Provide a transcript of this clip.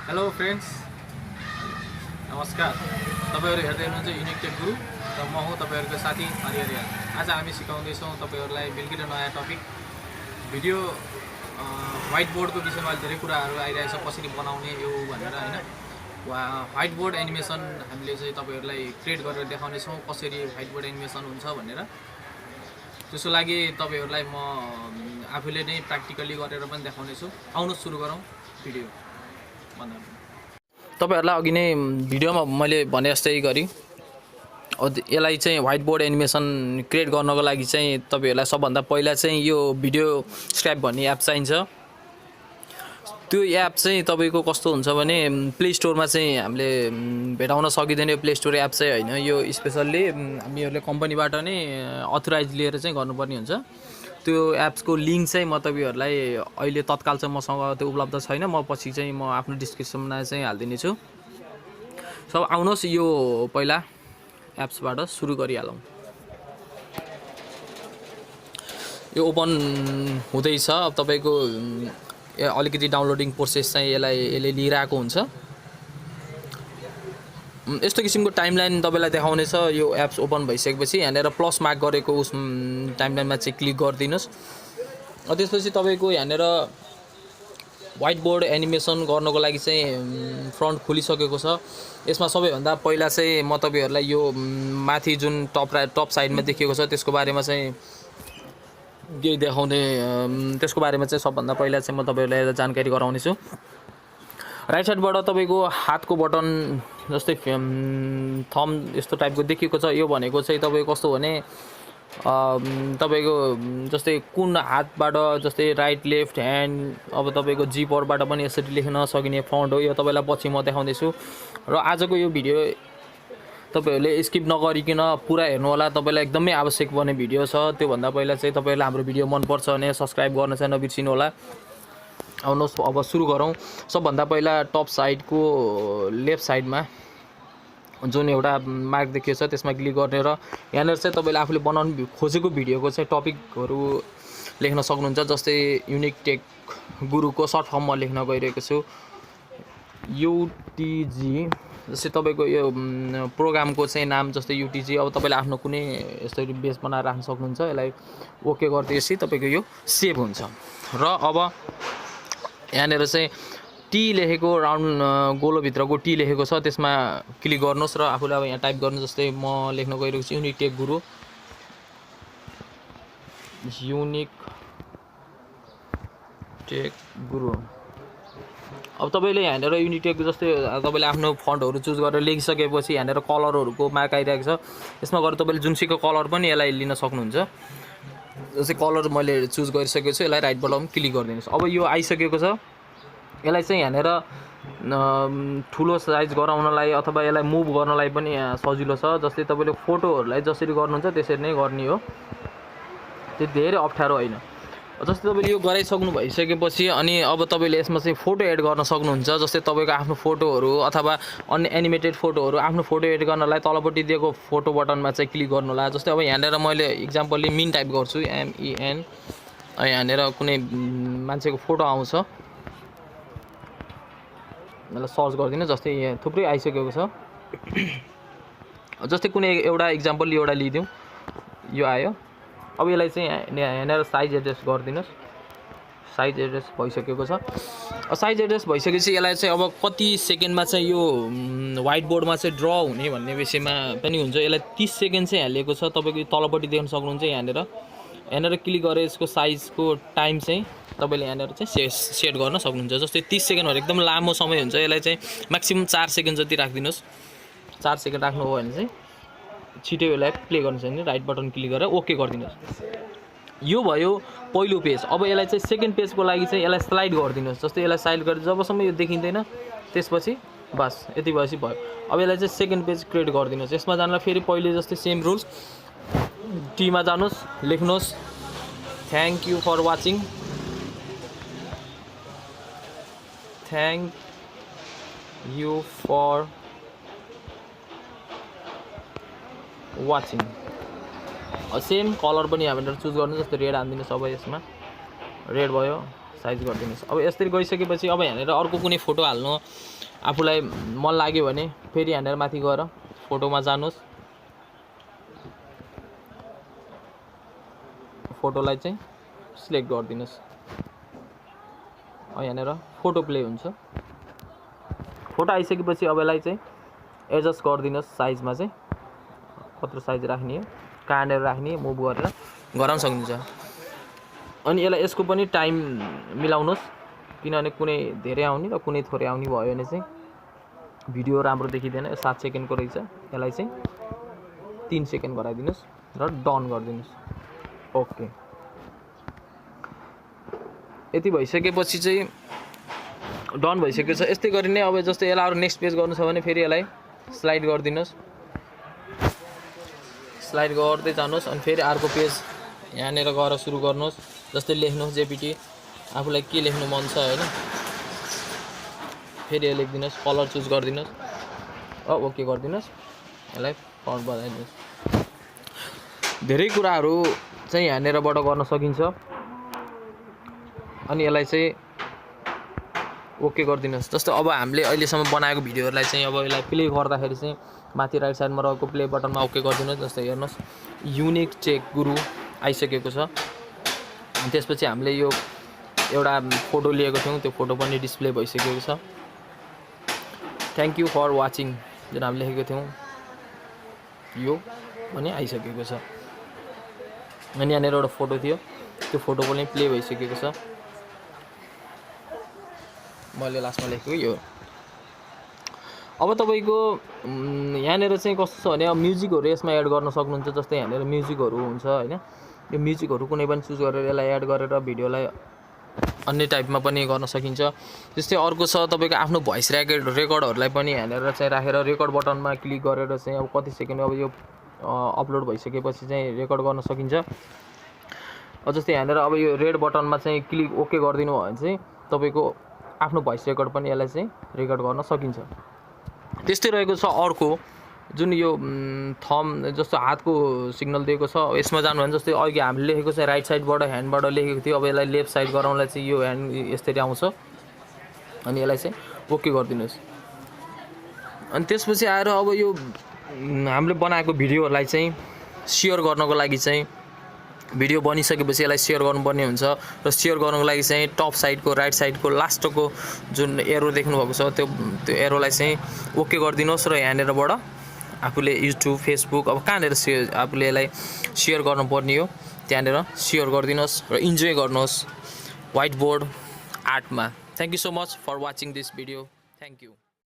Hello friends, नमस्कार। तपाईहरु हेर्दै हुनुहुन्छ युनिक टेक गुरु र म हुँ तपाईहरुको साथी हरिहर। आज हामी सिकाउँदैछौँ तपाईहरुलाई बिल्कुलै नयाँ टपिक भिडियो व्हाइट बोर्डको विषयमा धेरै कुराहरू आइरहेछ, कसरी बनाउने यो भनेर हैन। व्हाइट बोर्ड एनिमेसन हामीले चाहिँ तपाईहरुलाई क्रिएट गरेर देखाउने छौँ कसरी व्हाइट बोर्ड एनिमेसन हुन्छ भनेर। त्यसको लागि तपाईहरुलाई म आफूले नै प्र्याक्टिकली गरेर पनि देखाउने छु। आउनुहोस् सुरु गरौँ भिडियो। तपाईहरुलाई अघि नै भिडियोमा मैले भने जस्तै गरी यसलाई चाहिँ व्हाइट बोर्ड एनिमेसन क्रिएट गर्नको लागि चाहिँ तपाईहरुलाई सबभन्दा पहिला चाहिँ यो भिडियो स्क्रैप भन्ने एप चाहिन्छ। त्यो एप चाहिँ तपाईको कस्तो हुन्छ भने प्ले स्टोरमा चाहिँ हामीले भेटाउन सकिदैन। प्ले स्टोर एप चाहिँ हैन, यो स्पेशल्ली हामीहरुले कम्पनीबाट नै अथराइज लिएर चाहिँ गर्नुपर्ने हुन्छ। त्यो एप्सको लिंक चाहिँ म तपाईहरुलाई अहिले तत्काल चाहिँ मसँग त्यो उपलब्ध छैन, म पछि चाहिँ म आफ्नो डिस्क्रिप्सनमा चाहिँ हाल्दिने छु। सब आउनुहोस् यो पहिला एप्सबाट सुरु गरिहालौँ। यो ओपन हुँदैछ। अब तपाईको अलिकति डाउनलोडिङ प्रोसेस चाहिँ यसले लिइरहेको हुन्छ। यस्तो किसिमको टाइमलाइन तपाईलाई देखाउने छ। यो एप्स ओपन भइसकेपछि यहाँनेर प्लस मार्क गरेको उस टाइमलाइनमा चाहिँ क्लिक गरिदिनुस्। त्यसपछि तपाईको यहाँनेर व्हाइट बोर्ड एनिमेसन गर्नको लागि चाहिँ फ्रन्ट खुलिसकेको छ। यसमा सबैभन्दा पहिला चाहिँ म तपाईहरुलाई यो माथि जुन टप साइडमा देखिएको छ त्यसको बारेमा चाहिँ के देखाउने, त्यसको बारेमा चाहिँ सबभन्दा पहिला चाहिँ म तपाईहरुलाई जानकारी गराउने छु। राइट साइडबाट तपाईको हातको बटन जस्तै थम यस्तो टाइपको देखिएको छ। यो भनेको चाहिँ तपाईको कस्तो भने तपाईको जस्तै कुन हातबाट जस्तै राइट लेफ्ट ह्यान्ड, अब तपाईको जी पावरबाट पनि यसरी लेख्न सकिने फन्ट हो। यो तपाईलाई पछि म देखाउने छु। र आजको यो भिडियो तपाईहरुले स्किप नगरिकिन पुरा हेर्नु होला। तपाईलाई एकदमै आवश्यक पर्ने भिडियो छ। त्यो भन्दा पहिला चाहिँ तपाईहरुलाई हाम्रो भिडियो मन पर्छ भने सब्स्क्राइब गर्न चाहिँ नबिर्सिनु होला। आउनुहोस् अब सुरु गरौँ। सबभन्दा पहिला टप साइडको लेफ्ट साइडमा जुन एउटा मार्क देखिएको छ त्यसमा क्लिक गर्ने र यहाँनेर चाहिँ तपाईले आफूले बनाउनु खोजेको भिडियोको चाहिँ टपिकहरु लेख्न सक्नुहुन्छ। जस्तै युनिक टेक गुरुको सर्ट फर्म म लेख्न गइरहेको छु, युटिजी। जस्तै तपाईको यो प्रोग्रामको चाहिँ नाम जस्तै युटिजी। अब तपाईले आफ्नो कुनै यसरी बेस बनाएर राख्न सक्नुहुन्छ। यसलाई ओके गरिदिएपछि तपाईको यो सेभ हुन्छ। र अब यहाँनेर चाहिँ टी लेखेको राउन्ड गोलो भित्रको टी लेखेको छ, त्यसमा क्लिक गर्नुस् र आफूले अब यहाँ टाइप गर्नु। जस्तै म लेख्न गइरहेको छु युनिक टेक गुरु, युनिक टेक गुरु। अब तपाईले यहाँनेर युनिक टेक जस्तै तपाईले आफ्नो फन्टहरु चुज गरेर लेखिसकेपछि यहाँनेर कलरहरुको मार्क आइरहेको छ। यसमा गएर तपाईले जुनसुकै कलर पनि यसलाई लिन सक्नुहुन्छ। जस्तै कलर मैले चुज गरिसकेको छु, यसलाई राइट बटन क्लिक गरिदिनुस्। अब यो आइसकेको छ। यसलाई चाहिँ यहाँनेर ठुलो साइज गराउनलाई अथवा यसलाई मुभ गर्नलाई पनि सजिलो छ। जस्तै तपाईले फोटोहरुलाई जसरी गर्नुहुन्छ त्यसरी नै गर्ने हो, त्यो धेरै अप्ठ्यारो हैन। जस्तै तपाईले यो गराइसक्नु भइसकेपछि अनि अब तपाईले यसमा चाहिँ फोटो एड गर्न सक्नुहुन्छ। जस्तै तपाईको आफ्नो फोटोहरु अथवा अन्य एनिमेटेड फोटोहरु, आफ्नो फोटो एड गर्नलाई तलपट्टि दिएको फोटो बटनमा चाहिँ क्लिक गर्नु होला। जस्तै अब यहाँनेर मैले एक्जाम्पलली मिन टाइप गर्छु, MEN। यहाँनेर कुनै मान्छेको फोटो आउँछ, मलाई सर्च गर्दिनु। जस्तै यहाँ थुप्रै आइसकेको छ। जस्तै कुनै एउटा एक्जाम्पल एउटा लिदिउँ, यो आयो। अब यसलाई चाहिँ यहाँनेर साइज एडजस्ट गरिदिनुस्। साइज एडजस्ट भइसकेको छ। साइज एडजस्ट भइसकेपछि यसलाई चाहिँ अब कति सेकेन्डमा चाहिँ यो व्हाइट बोर्डमा चाहिँ ड्र हुने भन्ने विषयमा पनि हुन्छ। यसलाई 30 सेकेन्ड चाहिँ हालेको छ। तपाईको तलपट्टि देख्न सक्नुहुन्छ। यहाँनेर क्लिक गरेर यसको साइजको टाइम चाहिँ तपाईले यहाँनेर चाहिँ सेट गर्न सक्नुहुन्छ। जस्तै 30 सेकेन्डहरु एकदम लामो समय हुन्छ। यसलाई चाहिँ म्याक्सिमम 4 सेकेन्ड जति राख्दिनुस्। 4 सेकेन्ड राख्नु हो भने चाहिँ छिटै यसलाई प्ले गर्न सक्नुहुन्छ। राइट बटन क्लिक गरेर ओके गरिदिनुस्। यो भयो पहिलो पेज। अब यसलाई चाहिँ सेकेन्ड पेजको लागि चाहिँ यसलाई स्लाइड गरिदिनुस्। जस्तै यसलाई स्लाइड गरेर जबसम्म यो देखिँदैन त्यसपछि बस यति भएपछि भयो। अब यसलाई चाहिँ सेकेन्ड पेज क्रिएट गरिदिनुस्। यसमा जानलाई फेरि पहिले जस्तै सेम रुल्स, टीमा जानुस्, लेख्नुस् thank you for watching, thank you for watching. Same colour पनि हामीले चुज गर्नु। जस्तै रेड हान्दिनुस्। अब यसमा रेड भयो, साइज गरिदिनुस्। अब यसरी गइसकेपछि अब यहाँनेर अर्को कुनै फोटो हाल्नु आफूलाई मन लाग्यो भने फेरि यहाँनिर माथि गएर फोटोमा जानुहोस्, फोटोलाई चाहिँ सिलेक्ट गरिदिनुहोस्। यहाँनिर फोटो प्ले हुन्छ। फोटो आइसकेपछि अब यसलाई चाहिँ एडजस्ट गरिदिनुहोस् साइजमा चाहिँ कत्रो साइज राख्ने हो, कहाँनिर राख्ने मुभ गरेर गराउन सक्नुहुन्छ। अनि यसको पनि टाइम मिलाउनुहोस्, किनभने कुनै धेरै आउने र कुनै थोरै आउने भयो भने चाहिँ भिडियो राम्रो देखिँदैन। 7 सेकेन्डको रहेछ, यसलाई चाहिँ 3 सेकेन्ड गराइदिनुहोस् र डन गरिदिनुहोस्। ओके, यति भइसकेपछि चाहिँ डन भइसकेको छ। यस्तै गरी नै अब जस्तै यसलाई अरू नेक्स्ट पेज गर्नु छ भने फेरि यसलाई स्लाइड गरिदिनुहोस्, स्लाइड गर्दै जानुहोस्। अनि फेरि अर्को पेज यहाँनिर गएर सुरु गर्नुहोस्। जस्तै लेख्नुहोस् जेपिटी, आफूलाई के लेख्नु मन छ होइन, फेरि यो लेखिदिनुहोस्, कलर चुज गरिदिनुहोस्, ओके गरिदिनुहोस्, यसलाई फन्ट बनाइदिनुहोस्। धेरै कुराहरू चाहिँ यहाँनिरबाट गर्न सकिन्छ। अनि यसलाई चाहिँ ओके गरिदिनुहोस्। जस्तो अब हामीले अहिलेसम्म बनाएको भिडियोहरूलाई चाहिँ अब यसलाई प्ले गर्दाखेरि चाहिँ माथि राइट साइडमा रहेको प्ले बटनमा ओके गरिदिनुहोस्। जस्तै हेर्नुहोस्, युनिक चेक गुरु आइसकेको छ। त्यसपछि हामीले यो एउटा फोटो लिएको थियौँ, त्यो फोटो पनि डिस्प्ले भइसकेको छ। थ्याङ्क यू फर वाचिङ जुन हामीले लेखेको थियौँ यो पनि आइसकेको छ। अनि यहाँनिर एउटा फोटो थियो, त्यो फोटो पनि प्ले भइसकेको छ। मैले लास्टमा लेखेको यो। अब तपाईँको यहाँनिर चाहिँ कस्तो छ भने अब म्युजिकहरू यसमा एड गर्न सक्नुहुन्छ। जस्तै यहाँनिर म्युजिकहरू हुन्छ होइन, यो म्युजिकहरू कुनै पनि चुज गरेर यसलाई एड गरेर भिडियोलाई अन्य टाइपमा पनि गर्न सकिन्छ। त्यस्तै अर्को छ तपाईँको आफ्नो भोइस रेकर्डहरूलाई पनि यहाँनिर चाहिँ राखेर रेकर्ड बटनमा क्लिक गरेर चाहिँ अब कति सेकेन्ड अब यो अपलोड भइसकेपछि चाहिँ रेकर्ड गर्न सकिन्छ। जस्तै यहाँनिर अब यो रेड बटनमा चाहिँ क्लिक ओके गरिदिनु भयो भने चाहिँ तपाईँको आफ्नो भोइस रेकर्ड पनि यसलाई चाहिँ रेकर्ड गर्न सकिन्छ। त्यस्तै रहेको छ अर्को जुन यो थम जस्तो हातको सिग्नल दिएको छ, यसमा जानु भने जस्तै अघि हामीले लेखेको चाहिँ राइट साइडबाट ह्यान्डबाट लेखेको थियो, अब यसलाई लेफ्ट साइड गराउनलाई चाहिँ यो ह्यान्ड यसरी आउँछ। अनि यसलाई चाहिँ ओके गरिदिनुहोस्। अनि त्यसपछि आएर अब यो हामीले बनाएको भिडियोहरूलाई चाहिँ सेयर गर्नको लागि चाहिँ भिडियो बनिसकेपछि यसलाई सेयर गर्नुपर्ने हुन्छ। र सेयर गर्नको लागि चाहिँ टप साइडको राइट साइडको लास्टको जुन एरो देख्नुभएको छ त्यो एरोलाई चाहिँ ओके गरिदिनुहोस्। र यहाँनिरबाट आफूले युट्युब फेसबुक अब कहाँनिर आफूले यसलाई सेयर गर्नुपर्ने हो त्यहाँनिर सेयर गरिदिनुहोस् र इन्जोय गर्नुहोस् व्हाइट बोर्ड आर्टमा। Thank you so much for watching this video. Thank you.